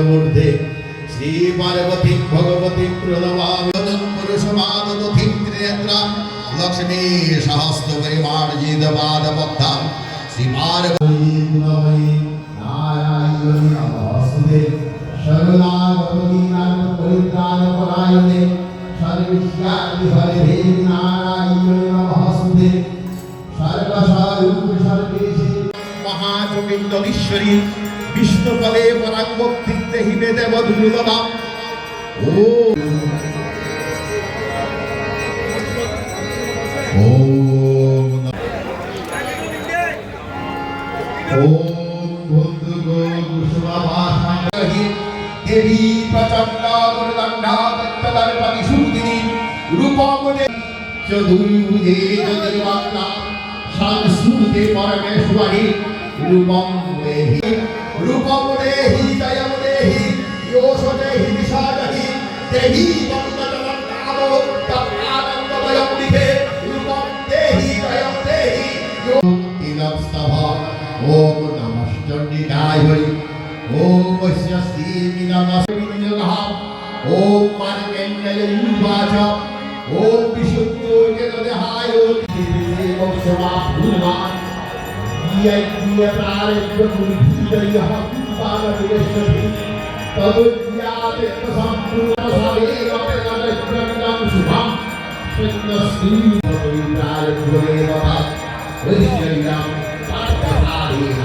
मूर्धे श्री पार्वती भगवती प्रणमामि पुरुषमादधि त्रिनेत्रा लक्ष्मी सहस्त्र परिमार्जित पादपद्मं श्री पार्वती नारायणी नमस्ते शरणागति नाम परित्राण परायणे सर्वविद्यादि हरे नारायणी नमस्ते सर्वसारूप सर्वेशे महाजोगिन्दरीश्वरी विष्णुपदे पराङ्गोक्तिते हिमे देवदुर्लभा देवी प्रचंडा दुर्दंडा तत्तदर्पणि सुदिनी रूपमुदे चतुर्भुजे ज्योतिर्वाक्ना संस्कृते परमेश्वरी रूपं देहि रूपमुदेहि दयमुदेहि योषदेहि दिशादेहि देहि वन्दनवन्दावो तत्आनन्दमयं दिवे रूपं देहि दयं देहि योगिनस्तभा ओम नमः चण्डिकाय ओम स्वस्ति नमस्ते ओम मार्कण्डेय युवाच ओम विशुद्धोर्गदेहाय मोक्षमा भूमान ये प्रारे प्रभुभिदयः पारमेश्वरी तदुद्याते संपूर्ण सावेरपेनप्रकटं शुभं सन्नस्ति प्रारे गुरेवः ऋषियं पार्थसारेण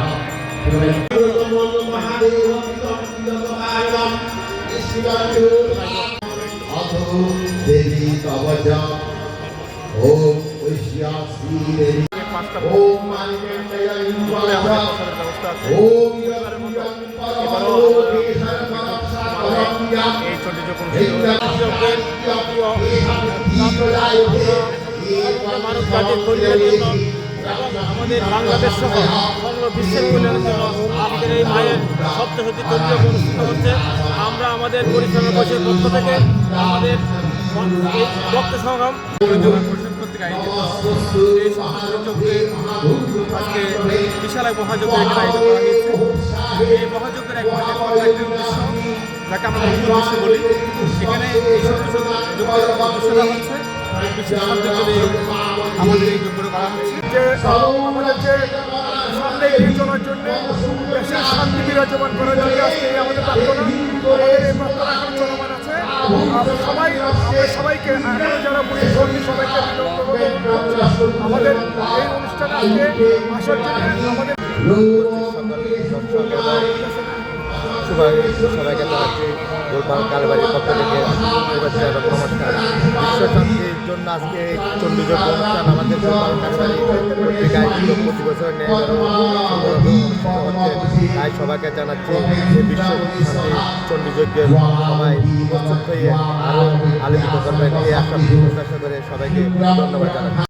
महादेव पितृलोकमायं ईश्वरो अथो देवी कवच ओम वैश्यासी देवी ओम मार्कण्डेय युवाच ओम আমাদের বাংলাদেশ সহ সমগ্র বিশ্বের কল্যাণের জন্য আজকের এই মায়ের সপ্তশতী তন্ত্র অনুষ্ঠিত হচ্ছে। আমরা আমাদের পরিচালনা পরিষদের পক্ষ থেকে আমাদের এই ভক্ত সংগ্রাম পরিষদ কর্তৃক আয়োজিত এই সপ্তশতী আজকে বিশাল এক মহাযজ্ঞ এখানে আয়োজন করা হয়েছে। এই মহাযজ্ঞের একটি উদ্দেশ্য যাকে আমরা উদ্দেশ্য বলি, এখানে এই সপ্তশতী উদ্দেশ্যটা হচ্ছে বিশ্বের শান্তির জন্য আমাদের এই যজ্ঞটা করা হচ্ছে। যে আমাদের যে সামনে এগিয়ে চলার জন্য দেশের শান্তি বিরাজমান করার জন্য আজকে আমাদের প্রার্থনা, আমাদের এই প্রার্থনা এখন চলমান আছে। সবাইকে যারা পুলিশ কর্মী সবাইকে আমাদের এই অনুষ্ঠানে আজকে আসার জন্য আমাদের সবাইকে জানাচ্ছি গোলপাল কারবারির পক্ষ থেকে শুভেচ্ছা এবং নমস্কার। বিশ্ব শান্তির জন্য আজকে চণ্ডীযজ্ঞ অনুষ্ঠান আমাদের গোলপাল কারবারি পত্রিকায় প্রতি বছর নেয় হচ্ছে। তাই সবাইকে জানাচ্ছি যে বিশ্ব শান্তি চণ্ডীযজ্ঞের সবাই প্রস্তুত হয়ে আরও আলোকিত করবেন এই আশা প্রত্যাশা করে সবাইকে ধন্যবাদ জানাচ্ছি।